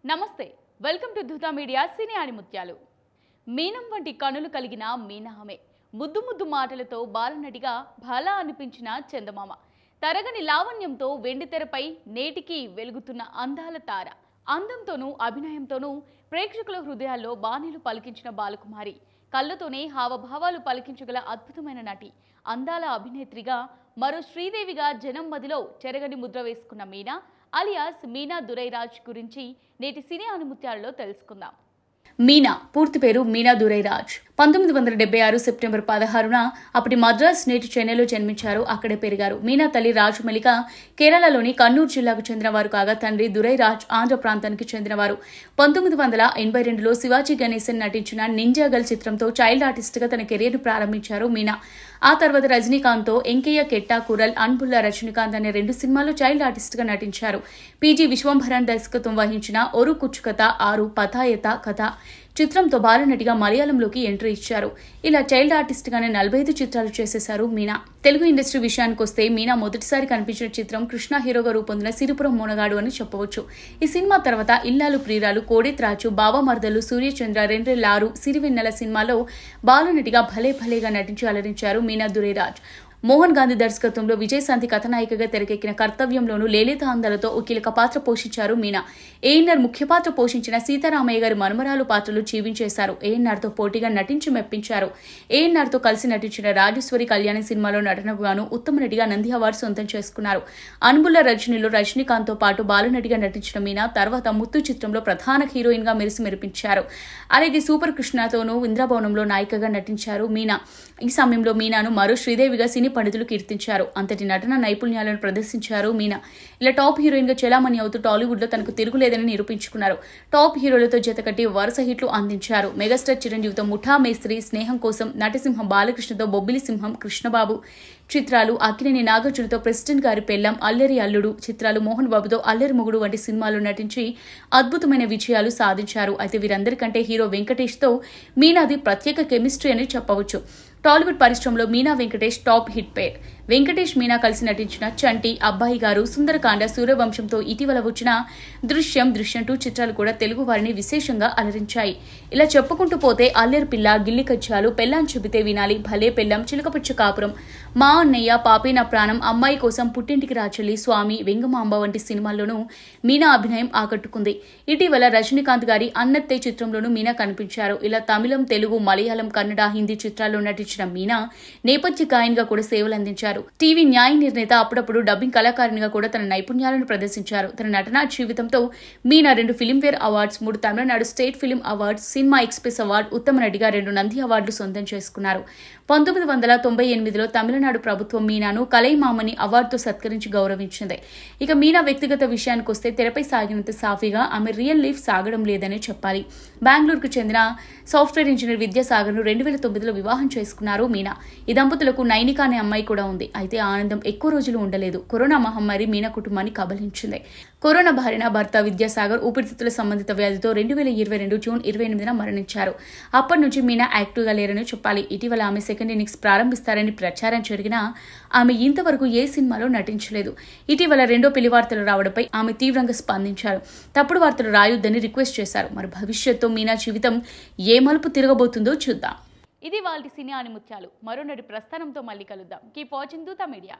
నమస్తే, welcome to ధృత media సినీ ఆణిముత్యాలు. మీనం వంటి కనులు కలిగిన మీనా ఆమె. ముద్దు ముద్దు మాటలతో బాలనటిగా భలా అనిపించిన చందమామ. తరగని లావణ్యంతో వెండితెరపై నేటికి వెలుగుతున్న అందాల తార. అందంతోనూ అభినయంతోనూ ప్రేక్షకుల హృదయాల్లో బాణీలు పలికించిన బాలకుమారి. కళ్ళతోనే హావభావాలు పలికించగల అద్భుతమైన నటి. అందాల అభినేత్రిగా, మరో శ్రీదేవిగా జనం మదిలో చెరగని ముద్ర వేసుకున్న మీనా అలియాస్ మీనా దురైరాజ్ గురించి నేటి సినీ ఆణిముత్యాలలో తెలుసుకుందాం. మీనా పూర్తి పేరు మీనా దురైరాజ్. 1976 సెప్టెంబర్ 16న అప్పటి మద్రాస్, నేటి చెన్నైలో జన్మించారు. అక్కడే పెరిగారు. మీనా తల్లి రాజమలిక కేరళలోని కన్నూరు జిల్లాకు చెందినవారు కాగా తండ్రి దురైరాజ్ ఆంధ్ర ప్రాంతానికి చెందినవారు. 1982లో శివాజీ గణేశన్ నటించిన నింజా గర్ల్ చిత్రంతో చైల్డ్ ఆర్టిస్ట్గా తన కెరీర్ను ప్రారంభించారు మీనా. ఆ తర్వాత రజనీకాంత్తో ఎంకయ్య కెట్టా కురల్, అన్బుల్లా రజనీకాంత్ అనే 2 సినిమాల్లో చైల్డ్ ఆర్టిస్ట్గా నటించారు. పీజీ విశ్వంభరన్ దర్శకత్వం వహించిన ఒరు కుచ్చుకథ ఆరు పతాయత కథ చిత్రంతో బాలనటిగా మలయాళంలోకి ఎంట్రీ ఇచ్చారు. ఇలా చైల్డ్ ఆర్టిస్ట్గానే 45 చిత్రాలు చేసేశారు మీనా. తెలుగు ఇండస్ట్రీ విషయానికి వస్తే మీనా మొదటిసారి కనిపించిన చిత్రం కృష్ణ హీరోగా రూపొందిన సిరిపురం మోనగాడు అని చెప్పవచ్చు. ఈ సినిమా తర్వాత ఇల్లాలు ప్రియురాలు, కోడెత్రాచు, బావ మరదలు, సూర్యచంద్ర, రెండ్రెల్లారు, సిరివెన్నెల సినిమాలో బాలనటిగా భలే భలేగా నటించి అలరించారు మీనా దురైరాజ్. మోహన్ గాంధీ దర్శకత్వంలో విజయశాంతి కథనాయికగా తెరకెక్కిన కర్తవ్యంలోనూ లేలేత అందాలతో ఓ కీలక పాత్ర పోషించారు మీనా. ఏఎన్ఆర్ ముఖ్య పాత్ర పోషించిన సీతారామయ్య గారి మనుమరాలు పాత్రలు జీవించేశారు. ఏఎన్ఆర్తో పోటీగా నటించి మెప్పించారు. ఏఎన్ఆర్తో కలిసి నటించిన రాజేశ్వరి కళ్యాణి సినిమాలో నటనకు గాను ఉత్తమ నటిగా నంది అవార్డు సొంతం చేసుకున్నారు. అన్బుల్లా రజనీలో రజనీకాంత్తో పాటు బాలనటిగా నటించిన మీనా తర్వాత ముత్తు చిత్రంలో ప్రధాన హీరోయిన్ గా మెరిపించారు. అలాగే సూపర్ కృష్ణతోనూ ఇంద్రభవనంలో నాయికగా నటించారు మీనా. ఈ సమయంలో మీనాను మరో శ్రీదేవిగా సినీ పండితులు కీర్తించారు. అంతటి నటన నైపుణ్యాలను ప్రదర్శించారు మీనా. ఇలా టాప్ హీరోయిన్ గా చెలామణి అవుతూ టాలీవుడ్ లో తనకు తిరుగులేదని నిరూపించుకున్నారు. టాప్ హీరోలతో జతకట్టి వరుస హిట్లు అందించారు. మెగాస్టార్ చిరంజీవితో ముఠా మేస్త్రి, స్నేహం కోసం, నటసింహం బాలకృష్ణతో బొబ్బిలి సింహం, కృష్ణబాబు చిత్రాలు, అక్కినేని నాగార్జునతో ప్రెసిడెంట్ గారి పెళ్లం, అల్లరి అల్లుడు చిత్రాలు, మోహన్ బాబుతో అల్లరి మొగుడు వంటి సినిమాలు నటించి అద్భుతమైన విజయాలు సాధించారు. అయితే వీరందరికంటే హీరో వెంకటేష్ తో మీనాది ప్రత్యేక కెమిస్ట్రీ అని చెప్పవచ్చు. టాలీవుడ్ పరిశ్రమలో మీనా వెంకటేష్ టాప్ హిట్ పేర్. వెంకటేష్ మీనా కలిసి నటించిన చంటి, అబ్బాయి గారు, సుందరకాండ, సూర్యవంశంతో ఇటీవల వచ్చిన దృశ్యం 2 చిత్రాలు కూడా తెలుగు వారిని విశేషంగా అలరించాయి. ఇలా చెప్పుకుంటూ పోతే అల్లరి పిల్ల, గిల్లి కచ్చాలు, పెళ్ళాం చెబితే వినాలి, భలే పెళ్ళం, చిలకపచ్చ కాపురం, మా అన్నయ్య, పాపే నా ప్రాణం, అమ్మాయి కోసం, పుట్టింటికి రాచల్లి, స్వామి, వెంగమాంబ వంటి సినిమాల్లోనూ మీనా అభినయం ఆకట్టుకుంది. ఇటీవల రజనీకాంత్ గారి అన్నత్తే చిత్రంలోనూ మీనా కనిపించారు. ఇలా తమిళం, తెలుగు, మలయాళం, కన్నడ, హిందీ చిత్రాల్లో నటించిన మీనా నేపథ్య గాయనిగా కూడా సేవలు అందించారు. టీవీ న్యాయ నిర్ణేత, అప్పుడప్పుడు డబ్బింగ్ కళాకారిణిగా కూడా తన నైపుణ్యాలను ప్రదర్శించారు. తన నటనా జీవితంతో Meena 2 Filmfare awards, 3 Tamil Nadu state film awards, cinema express award, ఉత్తమ నటిగా 2 నంది అవార్డులు సొంతం చేసుకున్నారు. 1998లో తమిళనాడు ప్రభుత్వం మీనాను కలైమామణి అవార్డుతో సత్కరించి గౌరవించింది. ఇక మీనా వ్యక్తిగత విషయానికి వస్తే తెరపై సాగినంత సాఫీగా ఆమె రియల్ లైఫ్ సాగడం లేదనే చెప్పాలి. బెంగళూరుకు చెందిన సాఫ్ట్వేర్ ఇంజనీర్ విద్యాసాగర్ను 2009లో వివాహం చేసుకున్నారు మీనా. ఈ దంపతులకు నైనిక అనే అమ్మాయి కూడా ఉంది. అయితే ఆనందం ఎక్కువ రోజులు ఉండలేదు. కరోనా మహమ్మారి మీనా కుటుంబాన్ని కబలించింది. కరోనా బారిన భర్త విద్యాసాగర్ ఊపిరితిత్తుల సంబంధిత వ్యాధితో 2022 జూన్ 28న మరణించారు. అప్పటి నుంచి మీనా యాక్టివ్గా లేరని చెప్పాలి. ఇటీవల ఆమె సెకండ్ ఇన్నింగ్స్ ప్రారంభిస్తారని ప్రచారం జరిగినా ఆమె ఇంతవరకు ఏ సినిమాలో నటించలేదు. ఇటీవల 2వ పెళ్లి వార్తలు రావడంపై ఆమె తీవ్రంగా స్పందించారు. తప్పుడు వార్తలు రాయొద్దని రిక్వెస్ట్ చేశారు. మరి భవిష్యత్తులో మీనా జీవితం ఏ మలుపు తిరగబోతుందో చూద్దాం. ఇది వాళ్ళ సినీ ఆణిముత్యాలు. మరో నటి ప్రస్థానంతో మళ్ళీ కలుద్దాం. Keep watching Dhruta media.